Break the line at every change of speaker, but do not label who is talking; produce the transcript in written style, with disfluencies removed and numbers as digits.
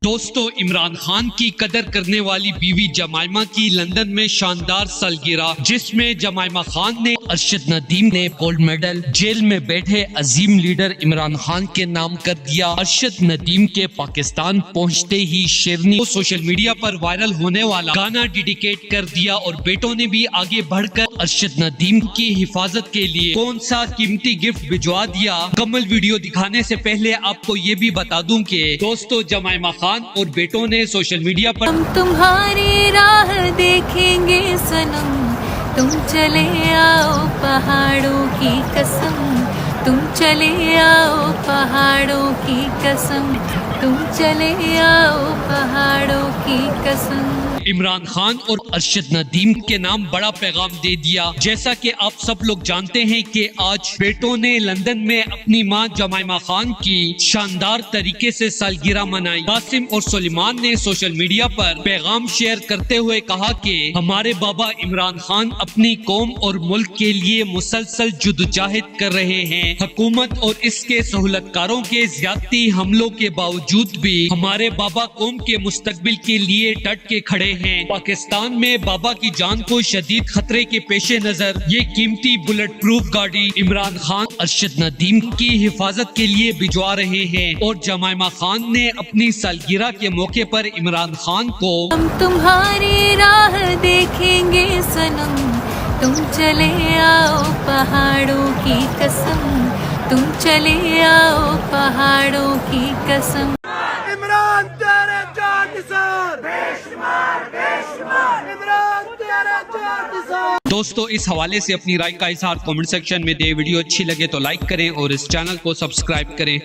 دوستو، عمران خان کی قدر کرنے والی بیوی جمائمہ کی لندن میں شاندار سالگرہ، جس میں جمائمہ خان نے ارشد ندیم نے گولڈ میڈل جیل میں بیٹھے عظیم لیڈر عمران خان کے نام کر دیا۔ ارشد ندیم کے پاکستان پہنچتے ہی شیرنی کو سوشل میڈیا پر وائرل ہونے والا گانا ڈیڈیکیٹ کر دیا، اور بیٹوں نے بھی آگے بڑھ کر ارشد ندیم کی حفاظت کے لیے کون سا قیمتی گفٹ بھجوا دیا۔ مکمل ویڈیو دکھانے سے پہلے آپ کو یہ بھی بتا دوں کہ دوستو، جمائمہ خان اور بیٹوں نے سوشل میڈیا پر
ہم تمہاری راہ دیکھیں گے صنم، تم چلے آؤ پہاڑوں کی قسم، تم چلے آؤ پہاڑوں کی قسم، تم چلے آؤ پہاڑوں کی قسم۔
عمران خان اور ارشد ندیم کے نام بڑا پیغام دے دیا۔ جیسا کہ آپ سب لوگ جانتے ہیں کہ آج بیٹوں نے لندن میں اپنی ماں جمائمہ خان کی شاندار طریقے سے سالگرہ منائی۔ قاسم اور سلیمان نے سوشل میڈیا پر پیغام شیئر کرتے ہوئے کہا کہ ہمارے بابا عمران خان اپنی قوم اور ملک کے لیے مسلسل جدوجہد کر رہے ہیں۔ حکومت اور اس کے سہولت کاروں کے زیادتی حملوں کے باوجود بھی ہمارے بابا قوم کے مستقبل کے لیے ڈٹ کے کھڑے ہیں۔ پاکستان میں بابا کی جان کو شدید خطرے کے پیش نظر یہ قیمتی بلٹ پروف گاڑی عمران خان ارشد ندیم کی حفاظت کے لیے بھجوا رہے ہیں، اور جمائمہ خان نے اپنی سالگرہ کے موقع پر عمران خان کو
ہم تمہاری راہ دیکھیں گے صنم، تم چلے آؤ پہاڑوں کی قسم، تم چلے آؤ پہاڑوں کی قسم۔
عمران تیرے جان نثار، بے شمار عمران تیرے جان نثار۔
دوستو، اس حوالے سے اپنی رائے کا اظہار کامنٹ سیکشن میں دے۔ ویڈیو اچھی لگے تو لائک کریں اور اس چینل کو سبسکرائب کریں۔